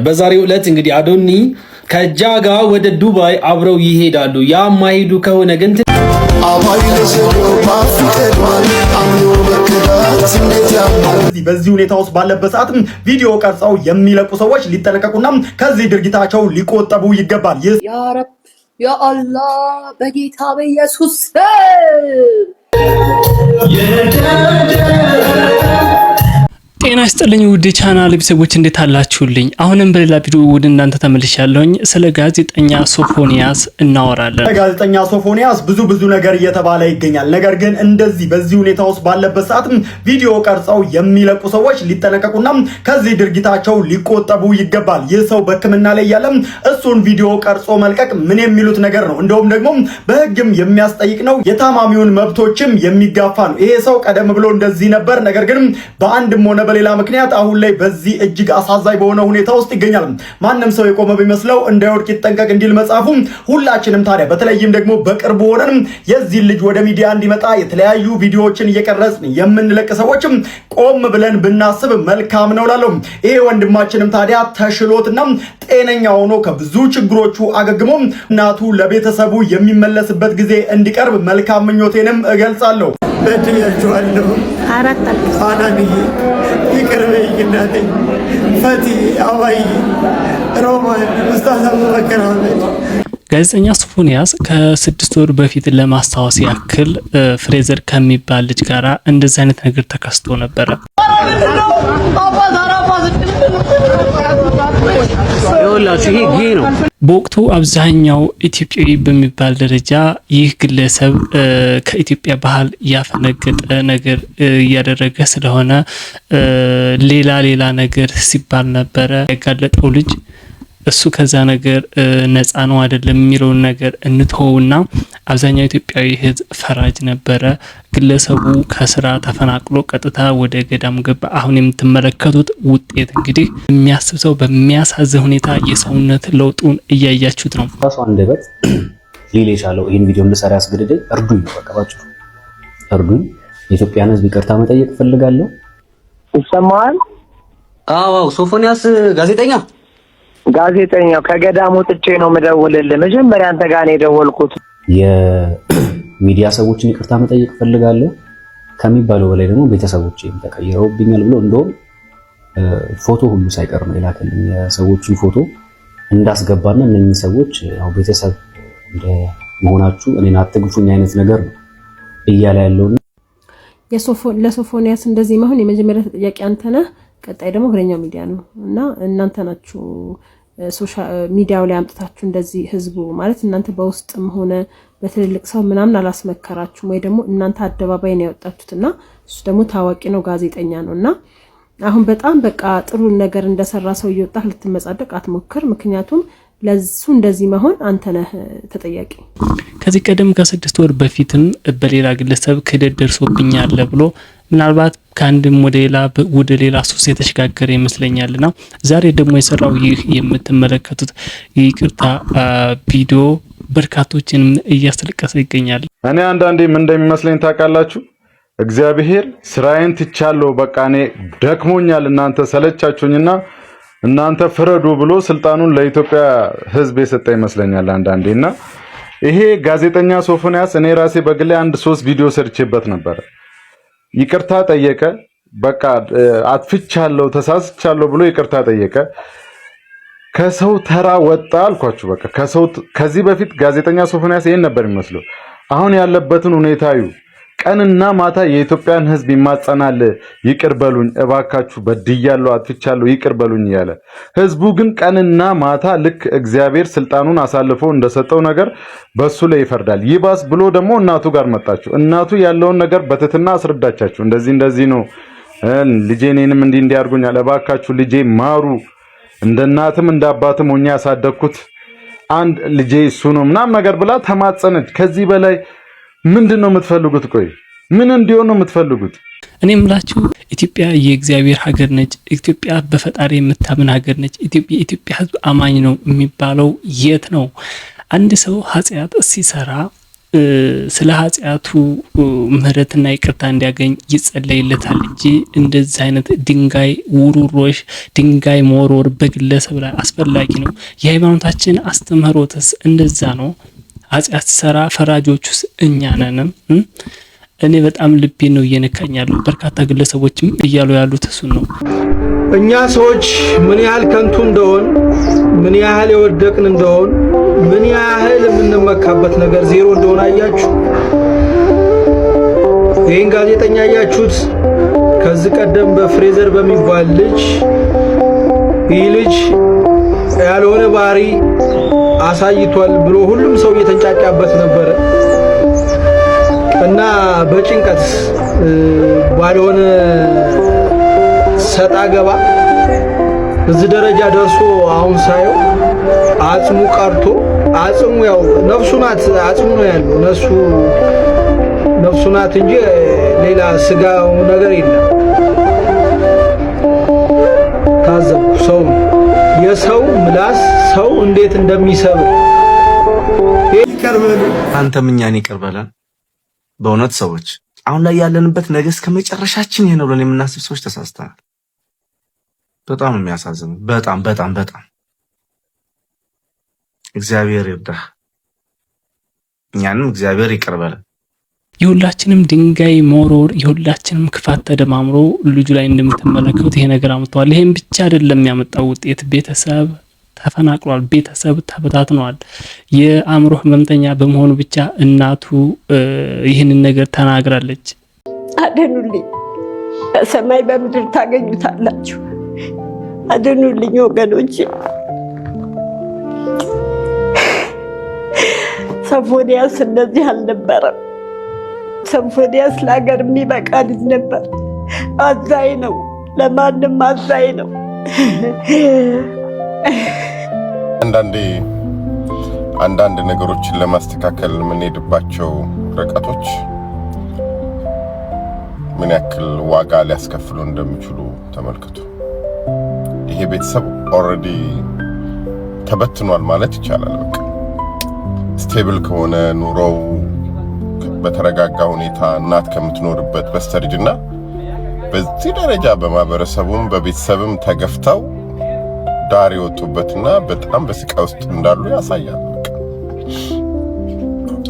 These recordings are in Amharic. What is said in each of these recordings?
በዛሬው ዕለት እንግዲህ አዶኒ ከጃጋ ወደ ዱባይ አብረው ይሄዳሉ። ያ ማይሄዱ ከሆነ ግን በዚህ ሁኔታ ውስጥ ባለበት ሰዓት ቪዲዮ ቀርጸው የሚለቁ ሰዎች ሊጠነቀቁና ከዚህ ድርጊታቸው ሊቆጠቡ ይገባል። ያ ረብ ያ አላህ በጌታ በኢየሱስ ጤና ይስጥልኝ ውድ ቻናል ቤተሰቦች እንዴት አላችሁልኝ? አሁንም በሌላ ቪዲዮ ወደ እናንተ ተመልሻለሁኝ። ስለ ጋዜጠኛ ሶፎንያስ እናወራለን። ጋዜጠኛ ሶፎንያስ ብዙ ነገር እየተባለ ይገኛል። ነገር ግን እንደዚህ በዚህ ሁኔታ ውስጥ ባለበት ሰዓት ቪዲዮ ቀርጸው የሚለቁ ሰዎች ሊጠነቀቁና ከዚህ ድርጊታቸው ሊቆጠቡ ይገባል። ይህ ሰው በሕክምና ላይ ያለም እሱን ቪዲዮ ቀርጾ መልቀቅ ምን የሚሉት ነገር ነው? እንደውም ደግሞ በሕግም የሚያስጠይቅ ነው። የታማሚውን መብቶችም የሚጋፋ ነው። ይሄ ሰው ቀደም ብሎ እንደዚህ ነበር። ነገር ግን በአንድም ሆነ በሌላ ምክንያት አሁን ላይ በዚህ እጅግ አሳዛኝ በሆነ ሁኔታ ውስጥ ይገኛል። ማንም ሰው የቆመ ቢመስለው እንዳይወድቅ ይጠንቀቅ እንዲል መጽሐፉ። ሁላችንም ታዲያ በተለይም ደግሞ በቅርቡ ሆነን የዚህ ልጅ ወደ ሚዲያ እንዲመጣ የተለያዩ ቪዲዮዎችን እየቀረጽን የምንለቅ ሰዎችም ቆም ብለን ብናስብ መልካም ነው እላለሁ። ይሄ ወንድማችንም ታዲያ ተሽሎትና ጤነኛ ሆኖ ከብዙ ችግሮቹ አገግሞ እናቱ ለቤተሰቡ የሚመለስበት ጊዜ እንዲቀርብ መልካም ምኞቴንም እገልጻለሁ። በድያችኋለሁ። አራት አናንዬ ይቅርበኝ እናቴ፣ ፈቲ አባይ፣ ሮማን፣ ኡስታዝ አቡበከር አህመድ። ጋዜጠኛ ሶፎንያስ ከ6 ወር በፊት ለማስታወስ ያክል ፍሬዘር ከሚባል ልጅ ጋራ እንደዚህ አይነት ነገር ተከስቶ ነበረ። ይሄ ነው። በወቅቱ አብዛኛው ኢትዮጵያዊ በሚባል ደረጃ ይህ ግለሰብ ከኢትዮጵያ ባህል ያፈነገጠ ነገር እያደረገ ስለሆነ ሌላ ነገር ሲባል ነበረ። ያጋለጠው ልጅ እሱ ከዛ ነገር ነፃ ነው አይደለም የሚለውን ነገር እንተውና አብዛኛው ኢትዮጵያዊ ሕዝብ ፈራጅ ነበረ። ግለሰቡ ከስራ ተፈናቅሎ ቀጥታ ወደ ገዳም ገባ። አሁን የምትመለከቱት ውጤት እንግዲህ የሚያስብ ሰው በሚያሳዝን ሁኔታ የሰውነት ለውጡን እያያችሁት ነው። ራሱ አንደበት ሊል የቻለው ይህን ቪዲዮ እንድሰራ ያስገድደኝ እርዱኝ ነው። በቃ ባጭሩ እርዱኝ። የኢትዮጵያን ሕዝብ ይቅርታ መጠየቅ ፈልጋለሁ። ይሰማል? አዎ ሶፎንያስ ጋዜጠኛው ከገዳም ወጥቼ ነው የምደውልልህ። መጀመሪያ አንተ ጋር ነው የደወልኩት። የሚዲያ ሰዎችን ይቅርታ መጠየቅ ፈልጋለሁ ከሚባለው በላይ ደግሞ ቤተሰቦቼም ተቀይረውብኛል ብሎ እንደውም ፎቶ ሁሉ ሳይቀር ነው የላከልኝ። የሰዎችን ፎቶ እንዳስገባና እነኚህ ሰዎች ያው ቤተሰብ እንደ መሆናችሁ እኔን አትግፉኝ አይነት ነገር ነው እያለ ያለውና ለሶፎንያስ እንደዚህ መሆን የመጀመሪያ ተጠያቂ አንተ ነህ። ቀጣይ ደግሞ ወደኛው ሚዲያ ነው እና እናንተ ናችሁ ሶሻል ሚዲያው ላይ አምጥታችሁ እንደዚህ ህዝቡ ማለት እናንተ በውስጥም ሆነ በትልልቅ ሰው ምናምን አላስመከራችሁም ወይ ደግሞ እናንተ አደባባይ ነው ያወጣችሁትና እሱ ደግሞ ታዋቂ ነው ጋዜጠኛ ነውና አሁን በጣም በቃ ጥሩ ነገር እንደሰራ ሰው እየወጣህ ልትመጻደቅ አትሞክር። ምክንያቱም ለሱ እንደዚህ መሆን አንተ ነህ ተጠያቂ። ከዚህ ቀደም ከ6 ወር በፊትም በሌላ ግለሰብ ክህደት ደርሶብኛል ብሎ ምናልባት ከአንድም ወደ ሌላ ሱስ የተሸጋገረ ይመስለኛልና ዛሬ ደግሞ የሰራው ይህ የምትመለከቱት ይቅርታ ቪዲዮ በርካቶችን እያስለቀሰ ይገኛል። እኔ አንዳንዴ ምን እንደሚመስለኝ ታውቃላችሁ? እግዚአብሔር ስራዬን ትቻለሁ፣ በቃ እኔ ደክሞኛል፣ እናንተ ሰለቻችሁኝና እናንተ ፍረዱ ብሎ ስልጣኑን ለኢትዮጵያ ሕዝብ የሰጠ ይመስለኛል አንዳንዴና ይሄ ጋዜጠኛ ሶፎንያስ እኔ ራሴ በግሌ 1-3 ቪዲዮ ሰርቼበት ነበር። ይቅርታ ጠየቀ። በቃ አጥፍቻለሁ ተሳስቻለሁ ብሎ ይቅርታ ጠየቀ። ከሰው ተራ ወጣ አልኳችሁ። በቃ ከዚህ በፊት ጋዜጠኛ ሶፎንያስ ይሄን ነበር የሚመስለው። አሁን ያለበትን ሁኔታዩ ቀንና ማታ የኢትዮጵያን ሕዝብ ይማጸናል። ይቅር በሉኝ እባካችሁ በድያለሁ አጥፍቻለሁ ይቅር በሉኝ ያለ ሕዝቡ ግን ቀንና ማታ ልክ እግዚአብሔር ስልጣኑን አሳልፎ እንደሰጠው ነገር በሱ ላይ ይፈርዳል። ይባስ ብሎ ደግሞ እናቱ ጋር መጣችሁ። እናቱ ያለውን ነገር በትትና አስረዳቻችሁ። እንደዚህ ነው ልጄ እኔንም እንዲህ ያርጉኛል እባካችሁ ልጄ ማሩ፣ እንደ እናትም እንደ አባትም ሆኜ ያሳደግኩት አንድ ልጄ እሱ ነው ምናምን ነገር ብላ ተማጸነች። ከዚህ በላይ ምንድነው የምትፈልጉት? ቆይ ምን እንዲሆን ነው የምትፈልጉት? እኔ የምላችሁ ኢትዮጵያ የእግዚአብሔር ሀገር ነች። ኢትዮጵያ በፈጣሪ የምታምን ሀገር ነች። የኢትዮጵያ ሕዝብ አማኝ ነው የሚባለው የት ነው? አንድ ሰው ኃጢአት ሲሰራ ስለ ኃጢአቱ ምህረትና ይቅርታ እንዲያገኝ ይጸለይለታል እንጂ እንደዚህ አይነት ድንጋይ ውሩሮሽ ድንጋይ መወርወር በግለሰብ ላይ አስፈላጊ ነው? የሃይማኖታችን አስተምህሮትስ እንደዛ ነው? ኃጢአት ሲሰራ ፈራጆቹስ እኛ ነን? እኔ በጣም ልቤን ነው እየነካኝ ያለው። በርካታ ግለሰቦችም እያሉ ያሉት እሱን ነው። እኛ ሰዎች ምን ያህል ከንቱ እንደሆን፣ ምን ያህል የወደቅን እንደሆን፣ ምን ያህል የምንመካበት ነገር ዜሮ እንደሆነ አያችሁ። ይህን ጋዜጠኛ አያችሁት? ከዚህ ቀደም በፍሬዘር በሚባል ልጅ ይህ ልጅ ያልሆነ ባህሪ አሳይቷል ብሎ ሁሉም ሰው እየተንጫጫበት ነበረ እና በጭንቀት ባልሆነ ሰጣ ገባ እዚህ ደረጃ ደርሶ አሁን ሳየው አጽሙ ቀርቶ አጽሙ ያው ነፍሱ ናት፣ አጽሙ ነው ያለው ነፍሱ ናት እንጂ ሌላ ስጋው ነገር የለም። ታዘብኩ። ሰው የሰው ምላስ ሰው እንዴት እንደሚሰብር ይቀርበሉ። አንተም እኛን ይቀርበላል። በእውነት ሰዎች አሁን ላይ ያለንበት ነገ እስከ መጨረሻችን ይሄ ነው ብለን የምናስብ ሰዎች ተሳስተናል። በጣም የሚያሳዝን በጣም እግዚአብሔር ይርዳህ፣ እኛንም እግዚአብሔር ይቀርበላል። የሁላችንም ድንጋይ መወርወር የሁላችንም ክፋት ተደማምሮ ልጁ ላይ እንደምትመለከቱት ይሄ ነገር አምጥቷል። ይሄን ብቻ አይደለም ያመጣው ውጤት፣ ቤተሰብ ተፈናቅሏል፣ ቤተሰብ ተበታትኗል። የአእምሮ ህመምተኛ በመሆኑ ብቻ እናቱ ይህንን ነገር ተናግራለች። አድኑልኝ፣ በሰማይ በምድር ታገኙታላችሁ። አድኑልኝ ወገኖች። ሶፎንያስ እንደዚህ አልነበረም። ሶፎንያስ ለሀገር የሚበቃ ልጅ ነበር። አዛኝ ነው፣ ለማንም አዛኝ ነው። አንዳንድ ነገሮችን ለማስተካከል የምንሄድባቸው ርቀቶች ምን ያክል ዋጋ ሊያስከፍሉ እንደሚችሉ ተመልከቱ። ይሄ ቤተሰብ ኦልሬዲ ተበትኗል ማለት ይቻላል። በቃ ስቴብል ከሆነ ኑሮው በተረጋጋ ሁኔታ እናት ከምትኖርበት በስተርጅና በዚህ ደረጃ በማህበረሰቡም በቤተሰብም ተገፍተው ዳር የወጡበትና በጣም በስቃይ ውስጥ እንዳሉ ያሳያል።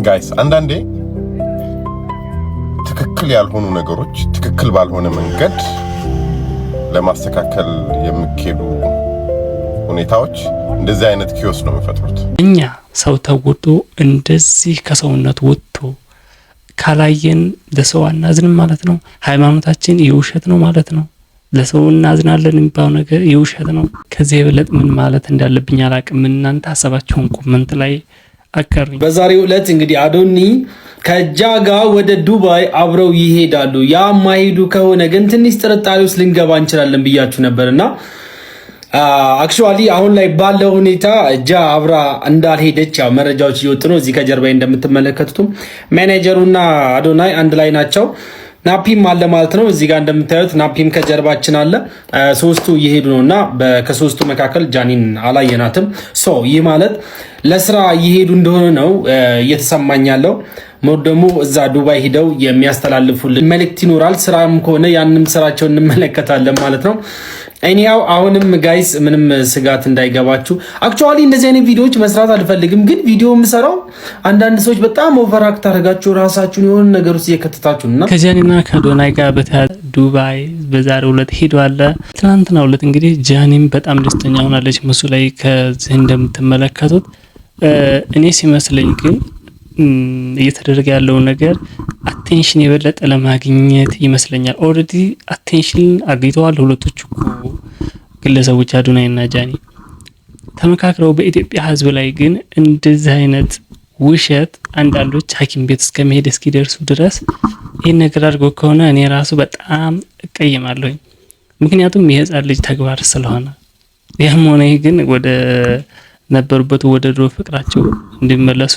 ጋይስ አንዳንዴ ትክክል ያልሆኑ ነገሮች ትክክል ባልሆነ መንገድ ለማስተካከል የሚኬዱ ሁኔታዎች እንደዚህ አይነት ኪዮስ ነው የሚፈጥሩት። እኛ ሰው ተጎድቶ እንደዚህ ከሰውነት ወጥቶ ካላየን ለሰው አናዝንም ማለት ነው። ሃይማኖታችን የውሸት ነው ማለት ነው። ለሰው እናዝናለን የሚባለው ነገር የውሸት ነው። ከዚህ የበለጠ ምን ማለት እንዳለብኝ አላቅም። እናንተ ሐሳባችሁን ኮሜንት ላይ አጋሩኝ። በዛሬው ዕለት እንግዲህ አዶኒ ከጃጋ ወደ ዱባይ አብረው ይሄዳሉ። ያ ማይሄዱ ከሆነ ግን ትንሽ ጥርጣሬ ውስጥ ልንገባ እንችላለን ብያችሁ ነበርና አክቹአሊ አሁን ላይ ባለው ሁኔታ ጃ አብራ እንዳልሄደች ያው መረጃዎች እየወጡ ነው። እዚህ ከጀርባዬ እንደምትመለከቱትም ማኔጀሩና አዶናይ አንድ ላይ ናቸው። ናፒም አለ ማለት ነው። እዚህ ጋር እንደምታዩት ናፒም ከጀርባችን አለ። ሶስቱ እየሄዱ ነውና ከሶስቱ መካከል ጃኒን አላየናትም። ይህ ማለት ለስራ እየሄዱ እንደሆነ ነው እየተሰማኝ ያለው። ሞር ደግሞ እዛ ዱባይ ሂደው የሚያስተላልፉልን መልእክት ይኖራል። ስራም ከሆነ ያንንም ስራቸውን እንመለከታለን ማለት ነው። እኔያው አሁንም ጋይስ ምንም ስጋት እንዳይገባችሁ። አክቹአሊ እንደዚህ አይነት ቪዲዮዎች መስራት አልፈልግም፣ ግን ቪዲዮ የምሰራው አንዳንድ ሰዎች በጣም ኦቨርአክት አድርጋችሁ ራሳችሁን የሆነ ነገር ውስጥ እየከተታችሁና ከጃኒና ከአዶናይ ጋር በተያያዘ ዱባይ በዛሬው ዕለት ሄዷል። ትናንትናው ዕለት እንግዲህ ጃኒም በጣም ደስተኛ ሆናለች ምስሉ ላይ ከዚህ እንደምትመለከቱት። እኔ ሲመስለኝ ግን እየተደረገ ያለው ነገር አቴንሽን የበለጠ ለማግኘት ይመስለኛል። ኦልሬዲ አቴንሽን አግኝተዋል ሁለቶቹ ግለሰቦች አዶናይ እና ጃኒ ተመካክረው በኢትዮጵያ ሕዝብ ላይ ግን እንደዚህ አይነት ውሸት አንዳንዶች ሐኪም ቤት እስከመሄድ እስኪደርሱ ድረስ ይህን ነገር አድርገው ከሆነ እኔ ራሱ በጣም እቀይማለሁኝ። ምክንያቱም የህፃን ልጅ ተግባር ስለሆነ። ያም ሆነ ይህ ግን ወደ ነበሩበት ወደ ድሮ ፍቅራቸው እንዲመለሱ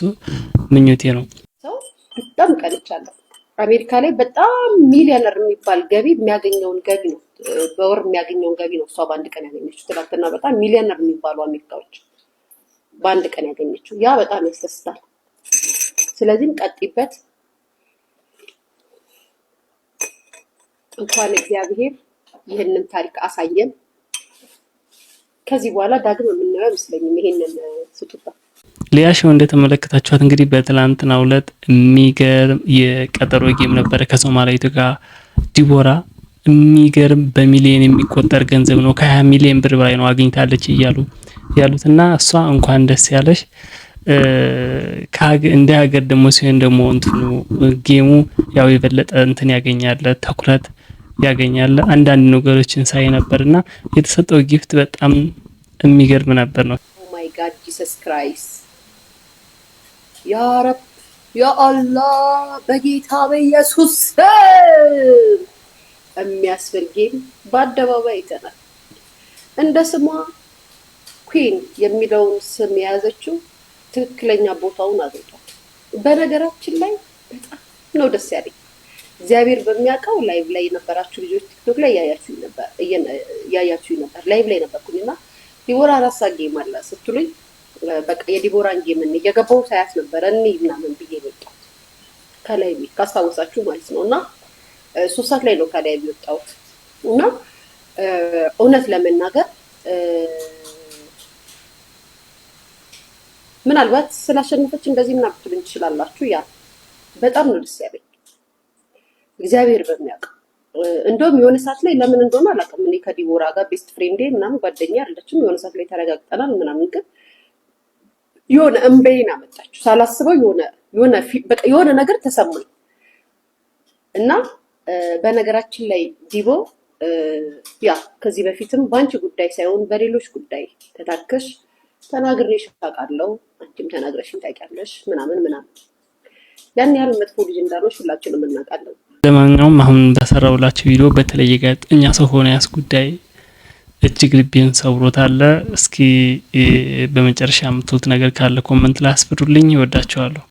ምኞቴ ነው። ሰው በጣም ቀንቻለሁ። አሜሪካ ላይ በጣም ሚሊዮነር የሚባል ገቢ የሚያገኘውን ገቢ ነው በወር የሚያገኘውን ገቢ ነው እሷ በአንድ ቀን ያገኘችው። ትናንትና በጣም ሚሊዮነር የሚባሉ አሜሪካዎች በአንድ ቀን ያገኘችው ያ በጣም ያስደስታል። ስለዚህም ቀጥይበት። እንኳን እግዚአብሔር ይህንን ታሪክ አሳየን። ከዚህ በኋላ ዳግም የምናየው አይመስለኝም ይሄንን ስጦታ። ሊያሾ እንደተመለከታችኋት እንግዲህ በትላንትናው ዕለት የሚገርም የቀጠሮ ጌም ነበረ ከሶማሊያዊቱ ጋር ዲቦራ። የሚገርም በሚሊዮን የሚቆጠር ገንዘብ ነው፣ ከ20 ሚሊዮን ብር በላይ ነው አግኝታለች እያሉ ያሉትና እሷ እንኳን ደስ ያለሽ። እንደ ሀገር ደግሞ ሲሆን ደግሞ እንትኑ ጌሙ ያው የበለጠ እንትን ያገኛል፣ ትኩረት ያገኛል። አንዳንድ ነገሮችን ሳይ ነበርና የተሰጠው ጊፍት በጣም የሚገርም ነበር ነው። ኦ ማይ ጋድ ጂሰስ ክራይስት ያ ረብ ያ አላህ በጌታ በኢየሱስ የሚያስብል ጌም በአደባባይ አይተናል። እንደ ስሟ ኩዊን የሚለውን ስም የያዘችው ትክክለኛ ቦታውን አግኝቷል። በነገራችን ላይ በጣም ነው ደስ ያለኝ። እግዚአብሔር በሚያውቀው ላይቭ ላይ የነበራችሁ ልጆች ቲክቶክ ላይ ያያችሁ ነበር። ላይቭ ላይ ነበርኩኝና ዲቦራ አራሳ ጌም አለ ስትሉኝ በቃ የዲቦራን ጌም እየገባሁ ሳያት ነበር እኔ ምናምን ብዬ ወጣሁ ከላይ ካስታወሳችሁ ማለት ነውና 3 ሰዓት ላይ ነው ከላይ የወጣሁት እና እውነት ለመናገር ምናልባት ስላሸነፈች እንደዚህ ምናምን ብትሉኝ ትችላላችሁ። ያ በጣም ነው ደስ ያለኝ እግዚአብሔር በሚያውቀው። እንደውም የሆነ ሰዓት ላይ ለምን እንደሆነ አላውቅም እኔ ከዲቦራ ጋር ቤስት ፍሬንዴ ምናምን ጓደኛ አይደለችም። የሆነ ሰዓት ላይ ተረጋግጠናል ምናምን፣ ግን የሆነ እምበይን አመጣችሁ ሳላስበው የሆነ ነገር ተሰማኝ እና በነገራችን ላይ ዲቦ ያ ከዚህ በፊትም ባንቺ ጉዳይ ሳይሆን በሌሎች ጉዳይ ተታከሽ ተናግሬሽ አውቃለሁ፣ አንቺም ተናግረሽኝ ታውቂያለሽ ምናምን ያን ያህል መጥፎ ልጅ እንዳልሆንሽ ሁላችንም እናውቃለን። ለማንኛውም አሁን በሰራውላችሁ ቪዲዮ በተለየ ጋዜጠኛ ሶፎንያስ ጉዳይ እጅግ ልቤን ሰብሮታል። እስኪ በመጨረሻ የምትሉት ነገር ካለ ኮመንት ላይ አስፍሩልኝ። ይወዳችኋለሁ።